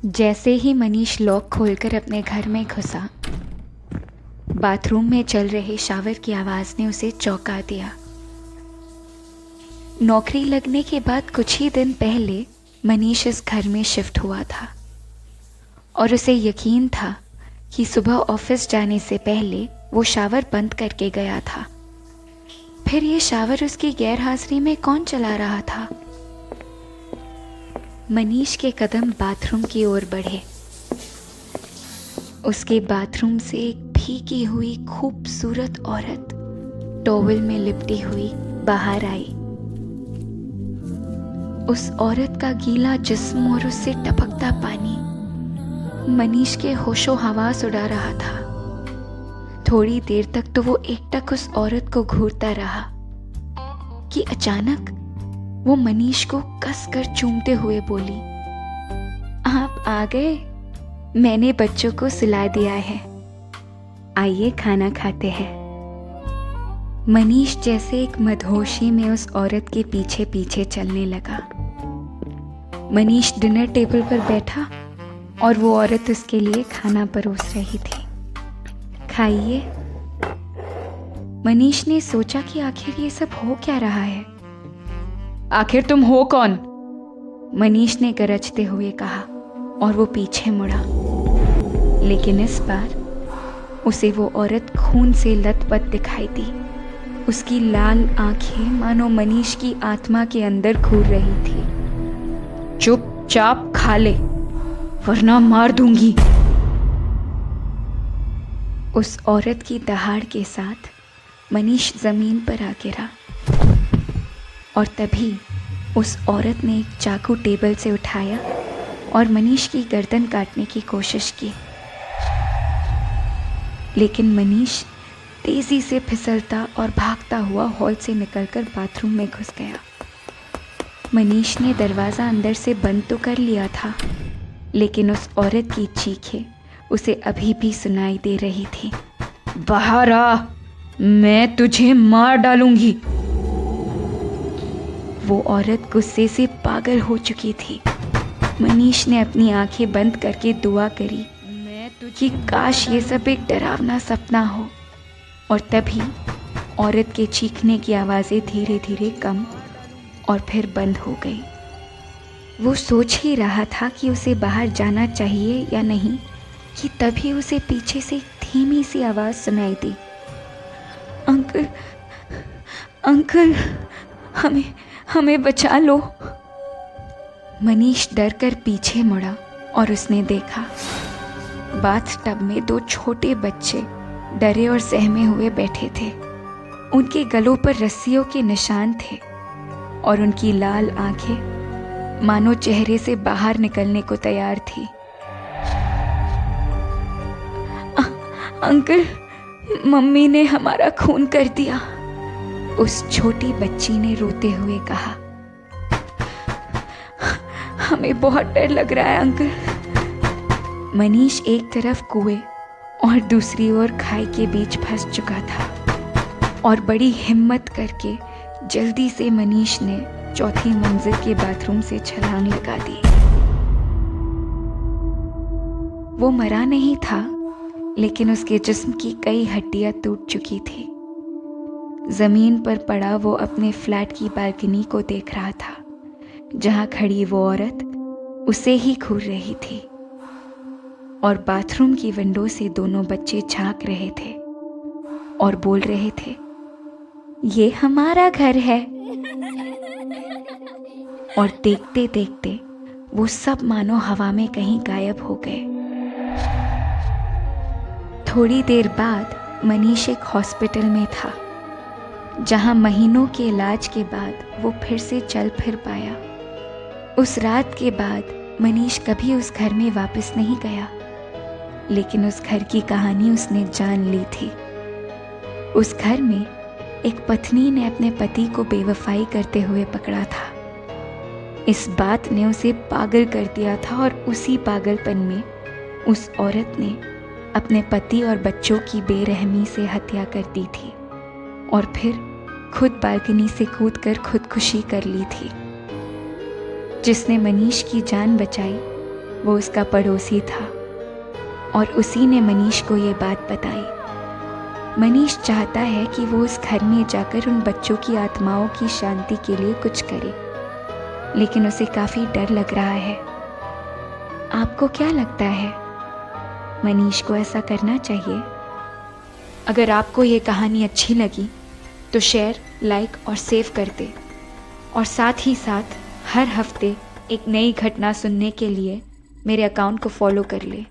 जैसे ही मनीष लॉक खोलकर अपने घर में घुसा, बाथरूम में चल रहे शावर की आवाज़ ने उसे चौंका दिया। नौकरी लगने के बाद कुछ ही दिन पहले मनीष इस घर में शिफ्ट हुआ था और उसे यकीन था कि सुबह ऑफिस जाने से पहले वो शावर बंद करके गया था। फिर ये शावर उसकी गैर हाजिरी में कौन चला रहा था? मनीष के कदम बाथरूम की ओर बढ़े। उसके बाथरूम से एक भीगी हुई खूबसूरत औरत टॉवल में लिपटी हुई बाहर आई। उस औरत का गीला जिस्म और उससे टपकता पानी मनीष के होशो हवास उड़ा रहा था। थोड़ी देर तक तो वो एकटक उस औरत को घूरता रहा कि अचानक वो मनीष को कसकर चूमते हुए बोली, आप आ गए? मैंने बच्चों को सुला दिया है, आइए खाना खाते हैं। मनीष जैसे एक मदहोशी में उस औरत के पीछे पीछे चलने लगा। मनीष डिनर टेबल पर बैठा और वो औरत उसके लिए खाना परोस रही थी। खाइए। मनीष ने सोचा कि आखिर ये सब हो क्या रहा है। आखिर तुम हो कौन? मनीष ने गरजते हुए कहा और वो पीछे मुड़ा। लेकिन इस बार उसे वो औरत खून से लथपथ दिखाई दी। उसकी लाल आंखें मानो मनीष की आत्मा के अंदर घूर रही थी। चुपचाप खा ले वरना मार दूंगी। उस औरत की दहाड़ के साथ मनीष जमीन पर आ गिरा और तभी उस औरत ने एक चाकू टेबल से उठाया और मनीष की गर्दन काटने की कोशिश की। लेकिन मनीष तेजी से फिसलता और भागता हुआ हॉल से निकलकर बाथरूम में घुस गया। मनीष ने दरवाज़ा अंदर से बंद तो कर लिया था, लेकिन उस औरत की चीखें उसे अभी भी सुनाई दे रही थी। बाहर आ, मैं तुझे मार डालूंगी। वो औरत गुस्से से पागल हो चुकी थी। मनीष ने अपनी आंखें बंद करके दुआ करी कि काश ये सब एक डरावना सपना हो। और तभी औरत के चीखने की आवाज़ें धीरे धीरे कम और फिर बंद हो गई। वो सोच ही रहा था कि उसे बाहर जाना चाहिए या नहीं कि तभी उसे पीछे से एक धीमी सी आवाज़ सुनाई दी, अंकल, अंकल, हमें बचा लो। मनीष डर कर पीछे मुड़ा और उसने देखा बाथटब में दो छोटे बच्चे डरे और सहमे हुए बैठे थे। उनके गलों पर रस्सियों के निशान थे और उनकी लाल आंखें मानो चेहरे से बाहर निकलने को तैयार थी। अंकल, मम्मी ने हमारा खून कर दिया, उस छोटी बच्ची ने रोते हुए कहा। हमें बहुत डर लग रहा है अंकल। मनीष एक तरफ कुएं और दूसरी ओर खाई के बीच फंस चुका था और बड़ी हिम्मत करके जल्दी से मनीष ने चौथी मंजिल के बाथरूम से छलांग लगा दी। वो मरा नहीं था, लेकिन उसके जिस्म की कई हड्डियां टूट चुकी थी। जमीन पर पड़ा वो अपने फ्लैट की बालकनी को देख रहा था, जहां खड़ी वो औरत उसे ही घूर रही थी और बाथरूम की विंडो से दोनों बच्चे झांक रहे थे और बोल रहे थे, ये हमारा घर है। और देखते देखते वो सब मानो हवा में कहीं गायब हो गए। थोड़ी देर बाद मनीष एक हॉस्पिटल में था, जहां महीनों के इलाज के बाद वो फिर से चल फिर पाया। उस रात के बाद मनीष कभी उस घर में वापस नहीं गया, लेकिन उस घर की कहानी उसने जान ली थी। उस घर में एक पत्नी ने अपने पति को बेवफाई करते हुए पकड़ा था। इस बात ने उसे पागल कर दिया था और उसी पागलपन में उस औरत ने अपने पति और बच्चों की बेरहमी से हत्या कर दी थी और फिर खुद बालकनी से कूदकर खुदकुशी कर ली थी। जिसने मनीष की जान बचाई वो उसका पड़ोसी था और उसी ने मनीष को ये बात बताई। मनीष चाहता है कि वो उस घर में जाकर उन बच्चों की आत्माओं की शांति के लिए कुछ करे, लेकिन उसे काफ़ी डर लग रहा है। आपको क्या लगता है, मनीष को ऐसा करना चाहिए? अगर आपको ये कहानी अच्छी लगी तो शेयर, लाइक और सेव कर दे, और साथ ही साथ हर हफ्ते एक नई घटना सुनने के लिए मेरे अकाउंट को फॉलो कर ले।